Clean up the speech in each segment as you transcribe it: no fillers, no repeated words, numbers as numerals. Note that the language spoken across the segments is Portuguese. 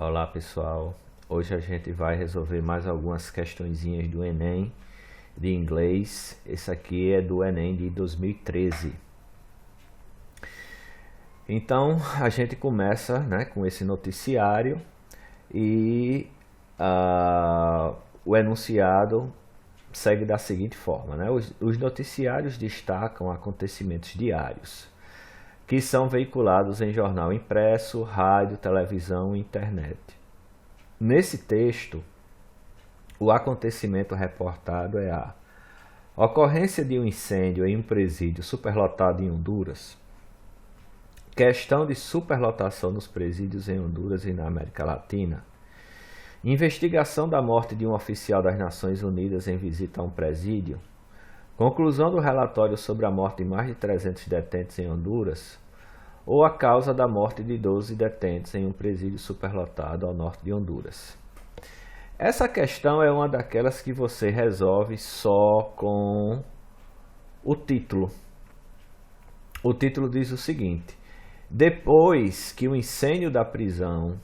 Olá pessoal, hoje a gente vai resolver mais algumas questõezinhas do Enem de inglês. Esse aqui é do Enem de 2013. Então a gente começa, com esse noticiário e o enunciado segue da seguinte forma, Os noticiários destacam acontecimentos diários que são veiculados em jornal impresso, rádio, televisão e internet. Nesse texto, o acontecimento reportado é a ocorrência de um incêndio em um presídio superlotado em Honduras, questão de superlotação nos presídios em Honduras e na América Latina, investigação da morte de um oficial das Nações Unidas em visita a um presídio, conclusão do relatório sobre a morte de mais de 300 detentos em Honduras, ou a causa da morte de 12 detentos em um presídio superlotado ao norte de Honduras. Essa questão é uma daquelas que você resolve só com o título. O título diz o seguinte: depois que o incêndio na prisão,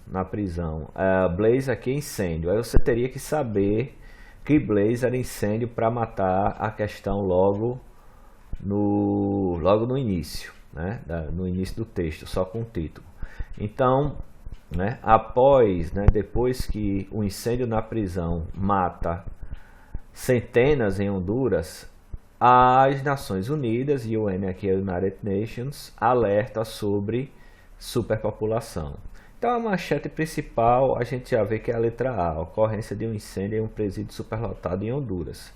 blaze aqui é incêndio, aí você teria que saber que blaze era incêndio para matar a questão logo no início, no início do texto, só com o título. Então, depois que o incêndio na prisão mata centenas em Honduras, as Nações Unidas, e UN aqui é United Nations, alerta sobre superpopulação. Então a manchete principal a gente já vê que é a letra A, ocorrência de um incêndio em um presídio superlotado em Honduras.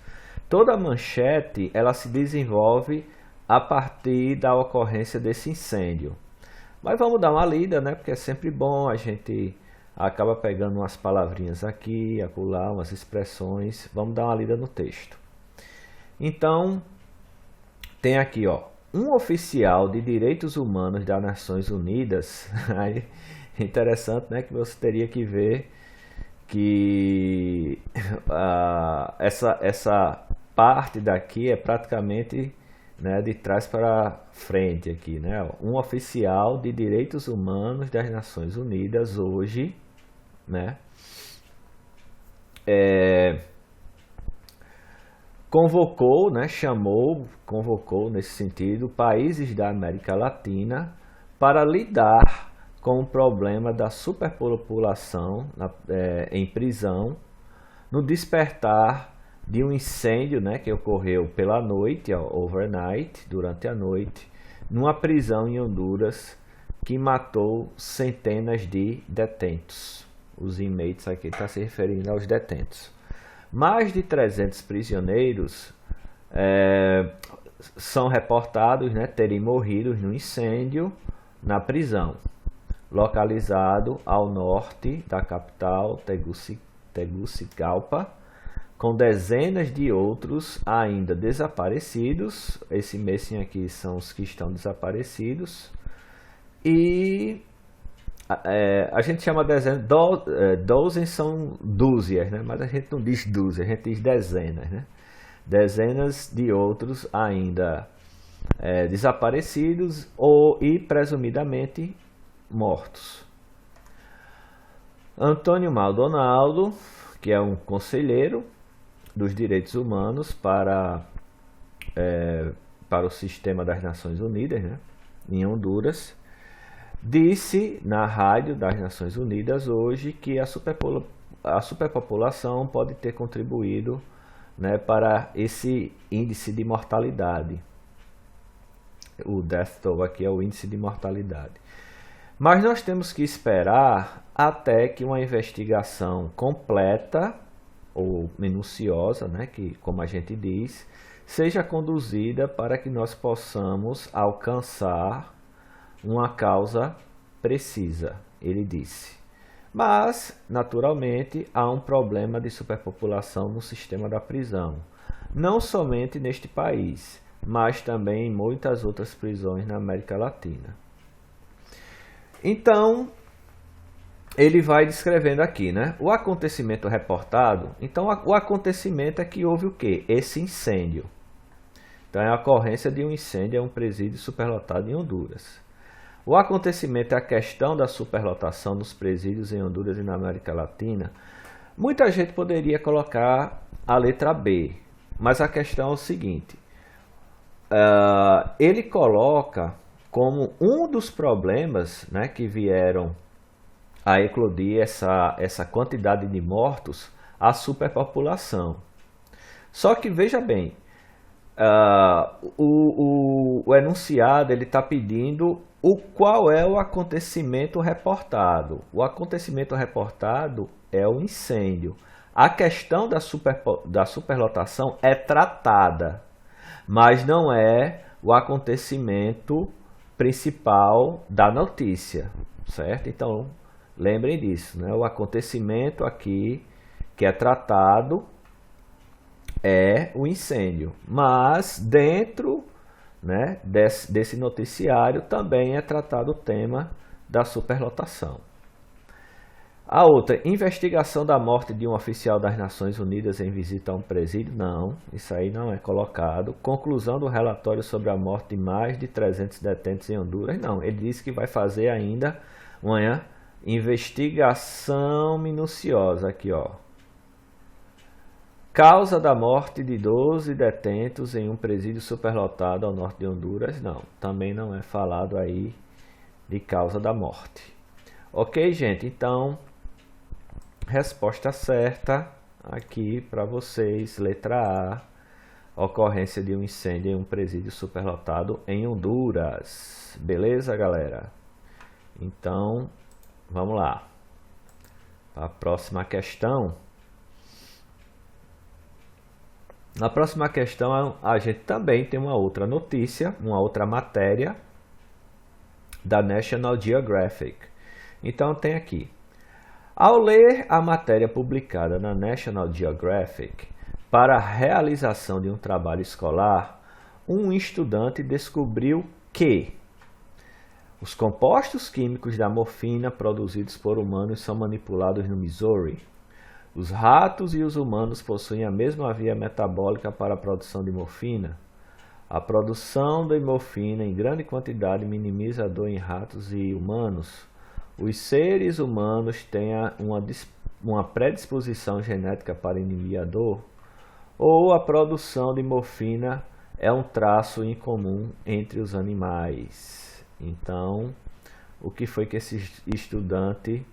Toda a manchete ela se desenvolve a partir da ocorrência desse incêndio. Mas vamos dar uma lida, porque é sempre bom, a gente acaba pegando umas palavrinhas aqui, acolá, umas expressões. Vamos dar uma lida no texto. Então, tem aqui, um oficial de direitos humanos das Nações Unidas. Aí, interessante, que você teria que ver que essa parte daqui é praticamente de trás para frente aqui, Um oficial de direitos humanos das Nações Unidas hoje, convocou nesse sentido países da América Latina para lidar com o problema da superpopulação em prisão no despertar de um incêndio que ocorreu pela noite, overnight, durante a noite, numa prisão em Honduras que matou centenas de detentos. Os inmates aqui está se referindo aos detentos. Mais de 300 prisioneiros são reportados terem morrido no incêndio na prisão, localizado ao norte da capital Tegucigalpa, com dezenas de outros ainda desaparecidos. Esse mesmo aqui são os que estão desaparecidos. E a gente chama dezenas, dozen são dúzias, mas a gente não diz dúzias, a gente diz dezenas. Dezenas de outros ainda desaparecidos e presumidamente mortos. Antônio Maldonado, que é um conselheiro dos direitos humanos para o sistema das Nações Unidas, em Honduras, disse na rádio das Nações Unidas hoje que a superpopulação pode ter contribuído para esse índice de mortalidade. O death toll aqui é o índice de mortalidade. Mas nós temos que esperar até que uma investigação completa ou minuciosa, que, como a gente diz, seja conduzida para que nós possamos alcançar uma causa precisa, ele disse. Mas, naturalmente, há um problema de superpopulação no sistema da prisão, não somente neste país, mas também em muitas outras prisões na América Latina. Então, ele vai descrevendo aqui, o acontecimento reportado. Então, o acontecimento é que houve o quê? Esse incêndio. Então, é a ocorrência de um incêndio em um presídio superlotado em Honduras. O acontecimento é a questão da superlotação nos presídios em Honduras e na América Latina. Muita gente poderia colocar a letra B, mas a questão é o seguinte, ele coloca como um dos problemas, né, que vieram a eclodir essa quantidade de mortos, a superpopulação. Só que veja bem, o enunciado ele está pedindo qual é o acontecimento reportado. O acontecimento reportado é o incêndio. A questão da superlotação é tratada, mas não é o acontecimento principal da notícia, certo? Então, lembrem disso, né? O acontecimento aqui que é tratado é o incêndio, mas dentro, né, desse noticiário também é tratado o tema da superlotação. A outra, investigação da morte de um oficial das Nações Unidas em visita a um presídio. Não, isso aí não é colocado. Conclusão do relatório sobre a morte de mais de 300 detentos em Honduras. Não, ele disse que vai fazer ainda uma investigação minuciosa aqui, ó. Causa da morte de 12 detentos em um presídio superlotado ao norte de Honduras. Não, também não é falado aí de causa da morte. Ok, gente? Então, resposta certa aqui para vocês, letra A, ocorrência de um incêndio em um presídio superlotado em Honduras. Beleza, galera? Então, vamos lá. A próxima questão. Na próxima questão, a gente também tem uma outra notícia, uma outra matéria da National Geographic. Então, tem aqui. Ao ler a matéria publicada na National Geographic para a realização de um trabalho escolar, um estudante descobriu que os compostos químicos da morfina produzidos por humanos são manipulados no Missouri. Os ratos e os humanos possuem a mesma via metabólica para a produção de morfina. A produção de morfina em grande quantidade minimiza a dor em ratos e humanos. Os seres humanos têm uma predisposição genética para inibir a dor, ou a produção de morfina é um traço incomum entre os animais. Então, o que foi que esse estudante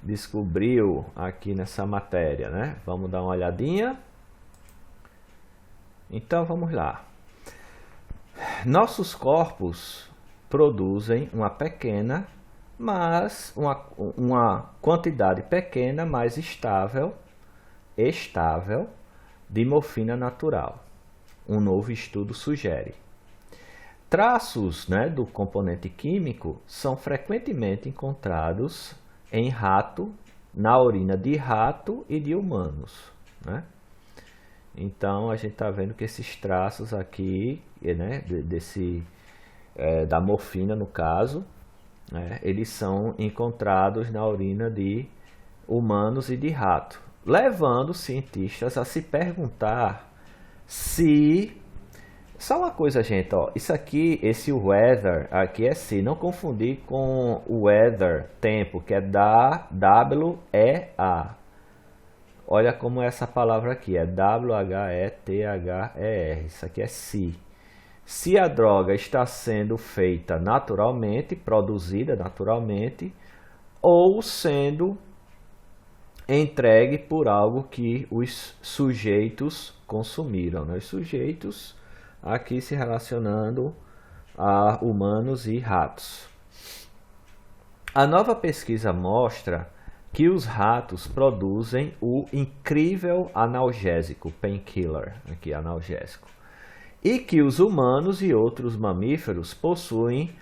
descobriu aqui nessa matéria, né? Vamos dar uma olhadinha. Então, vamos lá. Nossos corpos produzem uma pequena, mas uma quantidade pequena, mas estável de morfina natural. Um novo estudo sugere. Traços, né, do componente químico são frequentemente encontrados em rato, na urina de rato e de humanos, né? Então a gente está vendo que esses traços aqui, né, da morfina no caso, né, eles são encontrados na urina de humanos e de rato, levando cientistas a se perguntar se... Só uma coisa, gente, ó, isso aqui, esse weather aqui é se, não confundir com o weather, tempo, que é W-E-A. Olha como essa palavra aqui é W-H-E-T-H-E-R, isso aqui é se. Se a droga está sendo feita naturalmente, produzida naturalmente, ou sendo entregue por algo que os sujeitos consumiram, né? Os sujeitos aqui se relacionando a humanos e ratos. A nova pesquisa mostra que os ratos produzem o incrível analgésico, painkiller, aqui analgésico, e que os humanos e outros mamíferos possuem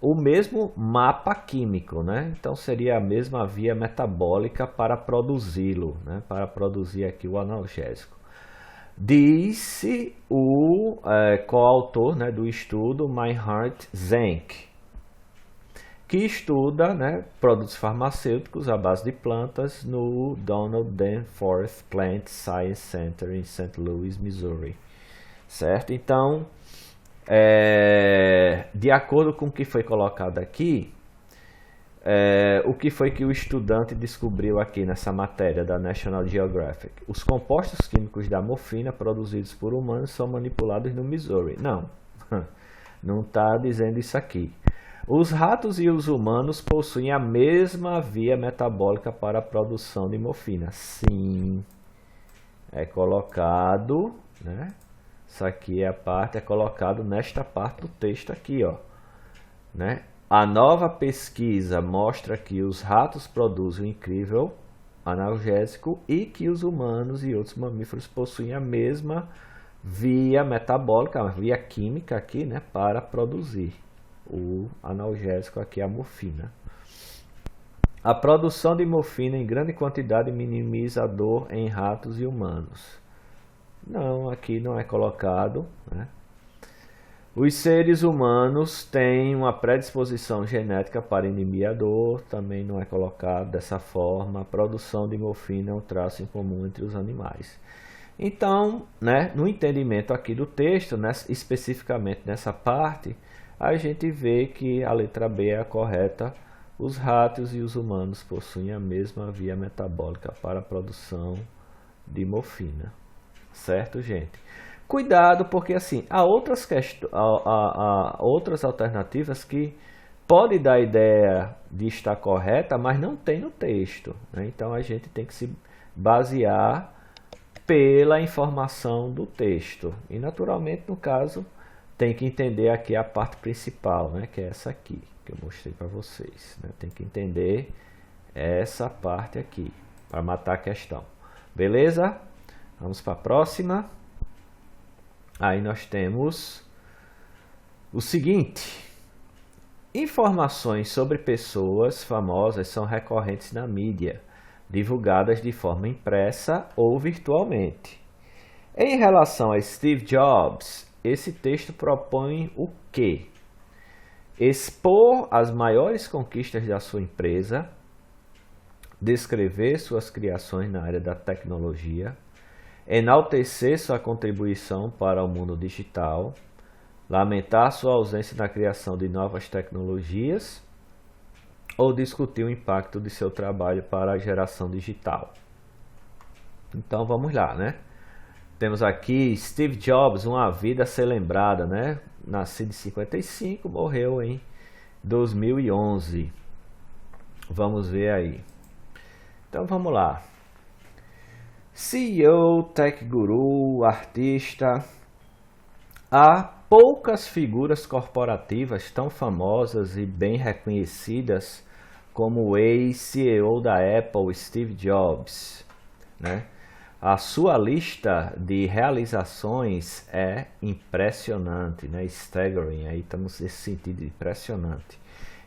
o mesmo mapa químico, né? Então seria a mesma via metabólica para produzi-lo, né? Para produzir aqui o analgésico. Disse o coautor, né, do estudo, Meinhard Zenk, que estuda, né, produtos farmacêuticos à base de plantas no Donald Danforth Plant Science Center em St. Louis, Missouri. Certo? Então, De acordo com o que foi colocado aqui, o que foi que o estudante descobriu aqui nessa matéria da National Geographic? Os compostos químicos da morfina produzidos por humanos são manipulados no Missouri. Não, não está dizendo isso aqui. Os ratos e os humanos possuem a mesma via metabólica para a produção de morfina. Sim, é colocado, né? Isso aqui é a parte, é colocado nesta parte do texto aqui, ó, né? A nova pesquisa mostra que os ratos produzem um incrível analgésico e que os humanos e outros mamíferos possuem a mesma via metabólica, a via química aqui, né, para produzir o analgésico aqui, a morfina. A produção de morfina em grande quantidade minimiza a dor em ratos e humanos. Não, aqui não é colocado, né? Os seres humanos têm uma predisposição genética para inibir a dor, também não é colocado dessa forma. A produção de morfina é um traço em comum entre os animais. Então, né, no entendimento aqui do texto, especificamente nessa parte, a gente vê que a letra B é a correta. Os ratos e os humanos possuem a mesma via metabólica para a produção de morfina. Certo, gente? Cuidado, porque assim, há outras alternativas que podem dar a ideia de estar correta, mas não tem no texto, né? Então a gente tem que se basear pela informação do texto. E naturalmente, no caso, tem que entender aqui a parte principal, né? Que é essa aqui, que eu mostrei para vocês, né? Tem que entender essa parte aqui, para matar a questão. Beleza? Vamos para a próxima. Aí nós temos o seguinte: informações sobre pessoas famosas são recorrentes na mídia, divulgadas de forma impressa ou virtualmente. Em relação a Steve Jobs, esse texto propõe o quê? Expor as maiores conquistas da sua empresa, descrever suas criações na área da tecnologia, enaltecer sua contribuição para o mundo digital, lamentar sua ausência na criação de novas tecnologias ou discutir o impacto de seu trabalho para a geração digital. Então vamos lá, né? Temos aqui Steve Jobs, uma vida a ser lembrada, né? Nascido em 55, morreu em 2011. Vamos ver aí. Então vamos lá. CEO, tech guru, artista. Há poucas figuras corporativas tão famosas e bem reconhecidas como o ex-CEO da Apple, Steve Jobs, né? A sua lista de realizações é impressionante, né? Staggering, aí estamos nesse sentido, impressionante.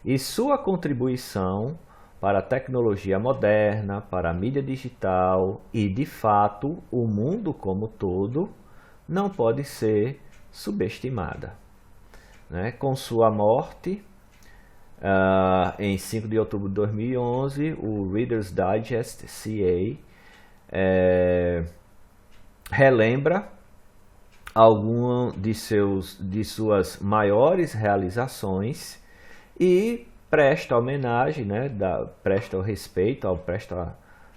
E sua contribuição para a tecnologia moderna, para a mídia digital e, de fato, o mundo como todo, não pode ser subestimada, né? Com sua morte, em 5 de outubro de 2011, o Reader's Digest CA relembra alguma de suas maiores realizações e presta homenagem, né, presta o respeito, presta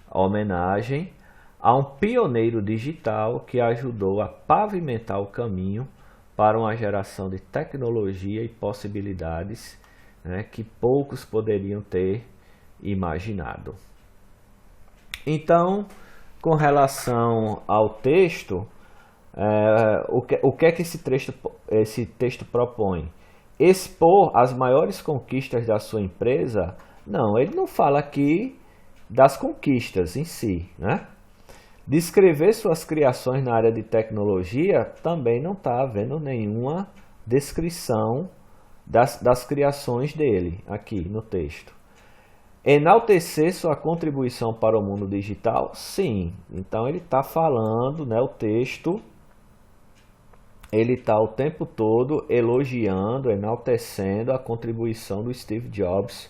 a homenagem a um pioneiro digital que ajudou a pavimentar o caminho para uma geração de tecnologia e possibilidades, né, que poucos poderiam ter imaginado. Então, com relação ao texto, o que é que esse texto propõe? Expor as maiores conquistas da sua empresa? Não, ele não fala aqui das conquistas em si, né? Descrever suas criações na área de tecnologia, também não está havendo nenhuma descrição das criações dele aqui no texto. Enaltecer sua contribuição para o mundo digital? Sim. Então ele está falando, né, o texto, ele está o tempo todo elogiando, enaltecendo a contribuição do Steve Jobs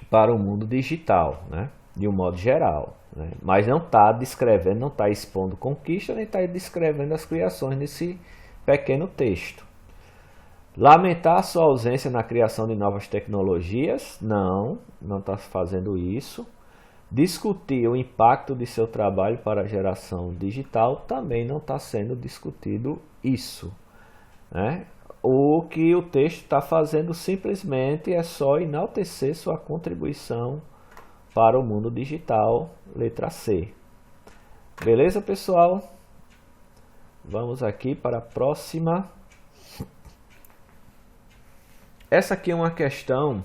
para o mundo digital, né, de um modo geral, né? Mas não está descrevendo, não está expondo conquista, nem está descrevendo as criações pequeno texto. Lamentar sua ausência na criação de novas tecnologias? Não está fazendo isso. Discutir o impacto de seu trabalho para a geração digital? Também não está sendo discutido isso, né? O que o texto está fazendo simplesmente é só enaltecer sua contribuição para o mundo digital, letra C. Beleza, pessoal? Vamos aqui para a próxima. Essa aqui é uma questão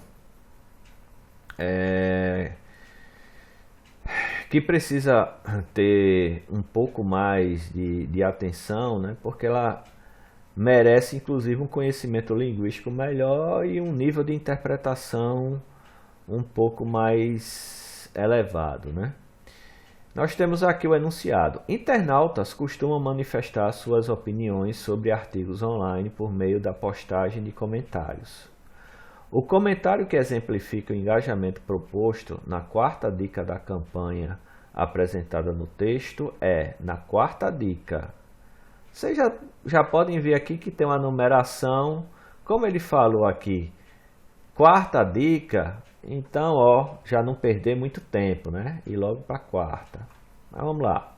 que precisa ter um pouco mais de atenção, né? Porque ela merece inclusive um conhecimento linguístico melhor e um nível de interpretação um pouco mais elevado, né? Nós temos aqui o enunciado. Internautas costumam manifestar suas opiniões sobre artigos online por meio da postagem de comentários. O comentário que exemplifica o engajamento proposto na quarta dica da campanha apresentada no texto é, na quarta dica. Vocês já podem ver aqui que tem uma numeração, como ele falou aqui, quarta dica, então ó, já não perder muito tempo, né? E logo para a quarta. Mas vamos lá.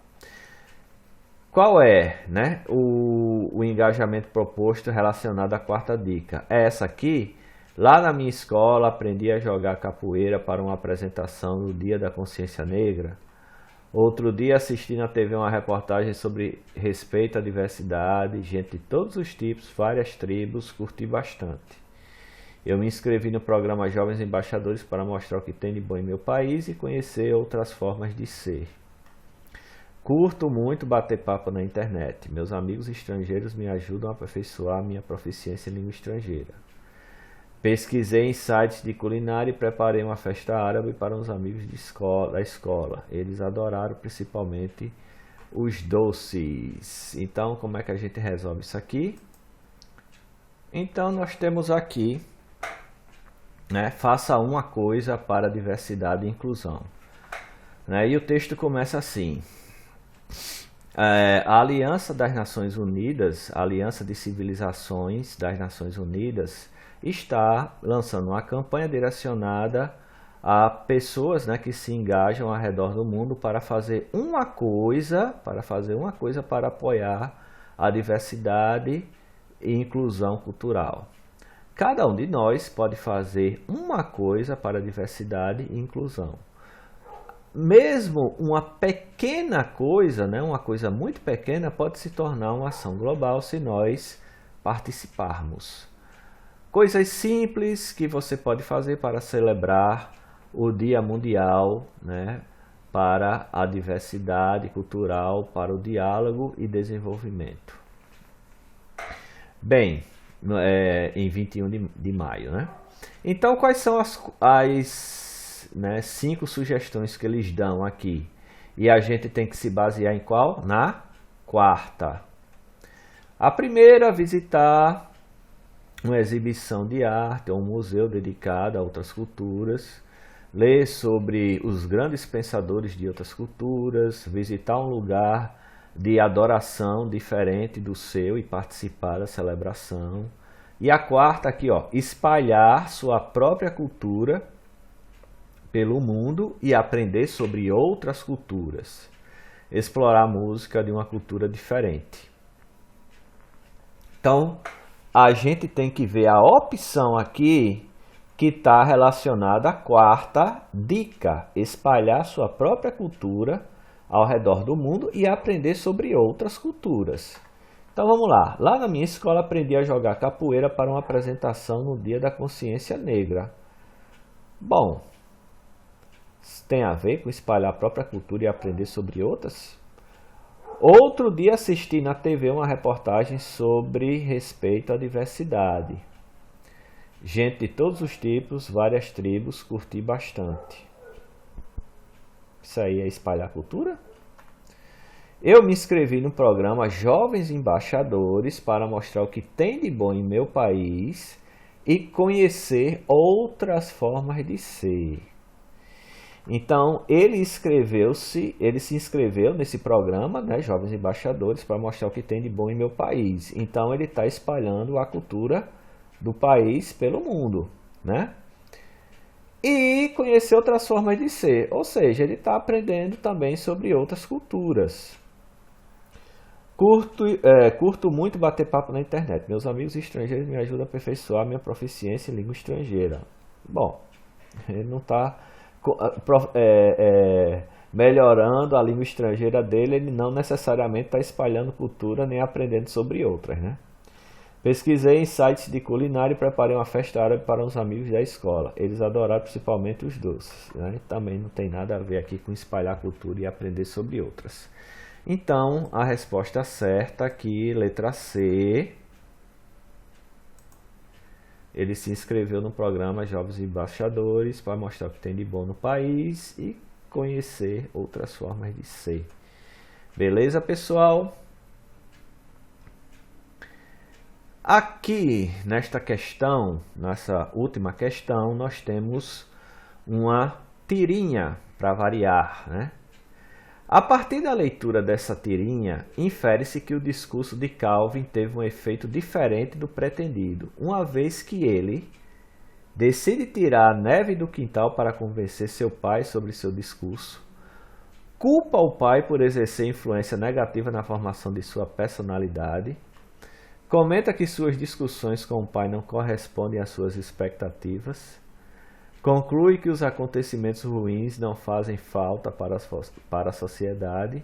Qual é, né, o engajamento proposto relacionado à quarta dica? É essa aqui. Lá na minha escola aprendi a jogar capoeira para uma apresentação no Dia da Consciência Negra. Outro dia assisti na TV uma reportagem sobre respeito à diversidade, gente de todos os tipos, várias tribos, curti bastante. Eu me inscrevi no programa Jovens Embaixadores para mostrar o que tem de bom em meu país e conhecer outras formas de ser. Curto muito bater papo na internet. Meus amigos estrangeiros me ajudam a aperfeiçoar minha proficiência em língua estrangeira. Pesquisei em sites de culinária e preparei uma festa árabe para uns amigos da escola. Eles adoraram principalmente os doces. Então, como é que a gente resolve isso aqui? Então, nós temos aqui, né, faça uma coisa para a diversidade e inclusão. Né, e o texto começa assim. A Aliança das Nações Unidas, a Aliança de Civilizações das Nações Unidas, está lançando uma campanha direcionada a pessoas, né, que se engajam ao redor do mundo para fazer uma coisa para apoiar a diversidade e inclusão cultural. Cada um de nós pode fazer uma coisa para a diversidade e inclusão. Mesmo uma pequena coisa, né, uma coisa muito pequena, pode se tornar uma ação global se nós participarmos. Coisas simples que você pode fazer para celebrar o Dia Mundial, né, para a diversidade cultural, para o diálogo e desenvolvimento. Bem, em 21 de maio. Né? Então, quais são as 5 sugestões que eles dão aqui? E a gente tem que se basear em qual? Na quarta. A primeira, visitar uma exibição de arte ou um museu dedicado a outras culturas, ler sobre os grandes pensadores de outras culturas, visitar um lugar de adoração diferente do seu e participar da celebração. E a quarta aqui, ó, espalhar sua própria cultura pelo mundo e aprender sobre outras culturas. Explorar a música de uma cultura diferente. Então, a gente tem que ver a opção aqui que está relacionada à quarta dica, espalhar sua própria cultura ao redor do mundo e aprender sobre outras culturas. Então vamos lá. Lá na minha escola aprendi a jogar capoeira para uma apresentação no Dia da Consciência Negra. Bom, tem a ver com espalhar a própria cultura e aprender sobre outras? Outro dia assisti na TV uma reportagem sobre respeito à diversidade. Gente de todos os tipos, várias tribos, curti bastante. Isso aí é espalhar cultura? Eu me inscrevi no programa Jovens Embaixadores para mostrar o que tem de bom em meu país e conhecer outras formas de ser. Então, ele se inscreveu nesse programa, né, Jovens Embaixadores, para mostrar o que tem de bom em meu país. Então, ele está espalhando a cultura do país pelo mundo, né? E conhecer outras formas de ser, ou seja, ele está aprendendo também sobre outras culturas. Curto muito bater papo na internet. Meus amigos estrangeiros me ajudam a aperfeiçoar minha proficiência em língua estrangeira. Bom, ele não está melhorando a língua estrangeira dele, ele não necessariamente está espalhando cultura nem aprendendo sobre outras, né? Pesquisei em sites de culinária e preparei uma festa árabe para uns amigos da escola. Eles adoraram principalmente os doces, né? Também não tem nada a ver aqui com espalhar cultura e aprender sobre outras. Então, a resposta certa aqui, letra C. Ele se inscreveu no programa Jovens Embaixadores para mostrar o que tem de bom no país e conhecer outras formas de ser. Beleza, pessoal? Aqui, nesta questão, nessa última questão, nós temos uma tirinha para variar, né? A partir da leitura dessa tirinha, infere-se que o discurso de Calvin teve um efeito diferente do pretendido, uma vez que ele decide tirar a neve do quintal para convencer seu pai sobre seu discurso, culpa o pai por exercer influência negativa na formação de sua personalidade, comenta que suas discussões com o pai não correspondem às suas expectativas, conclui que os acontecimentos ruins não fazem falta para a sociedade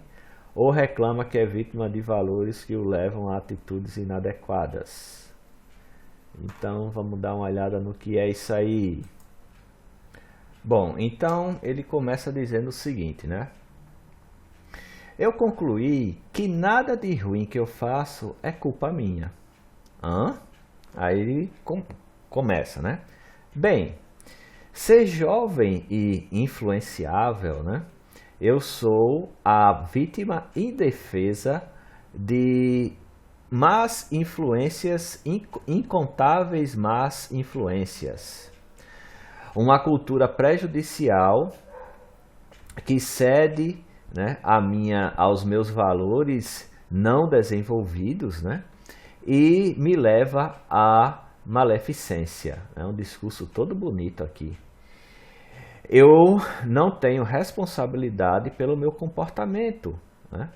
ou reclama que é vítima de valores que o levam a atitudes inadequadas. Então vamos dar uma olhada no que é isso aí. Bom, então ele começa dizendo o seguinte, né? Eu concluí que nada de ruim que eu faço é culpa minha. Aí ele começa, né? Bem, ser jovem e influenciável, né? Eu sou a vítima indefesa de más influências, incontáveis más influências. Uma cultura prejudicial que cede, né, aos meus valores não desenvolvidos, né? E me leva à maleficência. É um discurso todo bonito aqui. Eu não tenho responsabilidade pelo meu comportamento, né?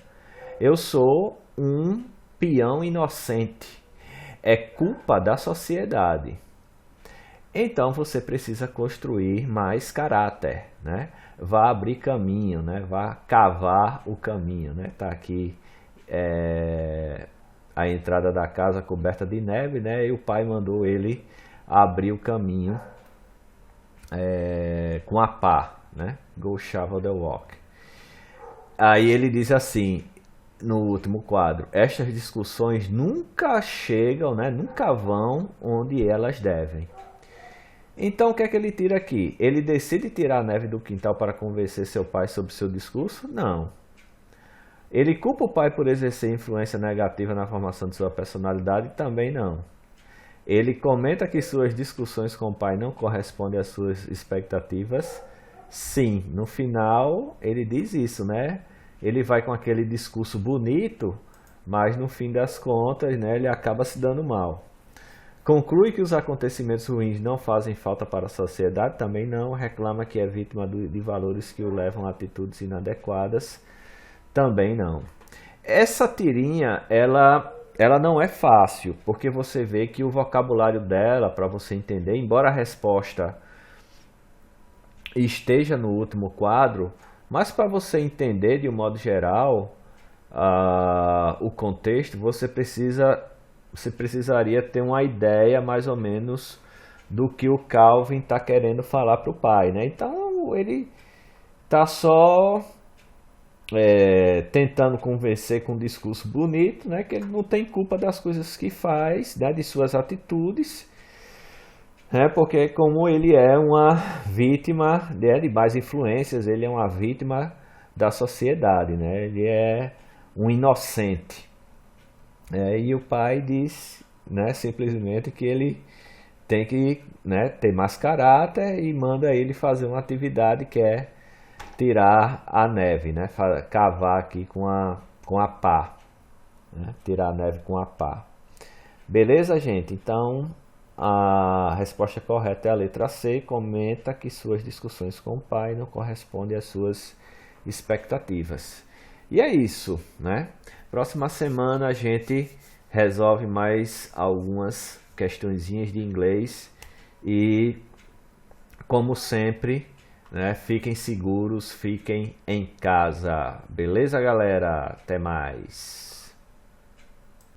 Eu sou um peão inocente. É culpa da sociedade. Então você precisa construir mais caráter, né? Vá abrir caminho, né? Vá cavar o caminho, né? Tá aqui a entrada da casa coberta de neve, né? E o pai mandou ele abrir o caminho com a pá, né? Go shovel the walk. Aí ele diz assim, no último quadro: estas discussões nunca chegam, né? Nunca vão onde elas devem. Então o que é que ele tira aqui? Ele decide tirar a neve do quintal para convencer seu pai sobre seu discurso? Não. Ele culpa o pai por exercer influência negativa na formação de sua personalidade? Também não. Ele comenta que suas discussões com o pai não correspondem às suas expectativas? Sim. No final ele diz isso, né? Ele vai com aquele discurso bonito, mas no fim das contas, né, ele acaba se dando mal. Conclui que os acontecimentos ruins não fazem falta para a sociedade? Também não. Reclama que é vítima de valores que o levam a atitudes inadequadas? Também não. Essa tirinha, ela não é fácil, porque você vê que o vocabulário dela, para você entender, embora a resposta esteja no último quadro, mas para você entender de um modo geral o contexto, você precisaria ter uma ideia mais ou menos do que o Calvin está querendo falar para o pai, né? Então ele está só tentando convencer com um discurso bonito, né? Que ele não tem culpa das coisas que faz, né? De suas atitudes, né? Porque como ele é uma vítima, né, de mais influências, ele é uma vítima da sociedade, né? Ele é um inocente. E o pai diz, né, simplesmente que ele tem que, né, ter mais caráter e manda ele fazer uma atividade que é tirar a neve, né? Cavar aqui com a pá, né? Tirar a neve com a pá. Beleza, gente? Então, a resposta correta é a letra C. Comenta que suas discussões com o pai não correspondem às suas expectativas. E é isso, né? Próxima semana a gente resolve mais algumas questõezinhas de inglês e, como sempre, né, fiquem seguros, fiquem em casa. Beleza, galera? Até mais.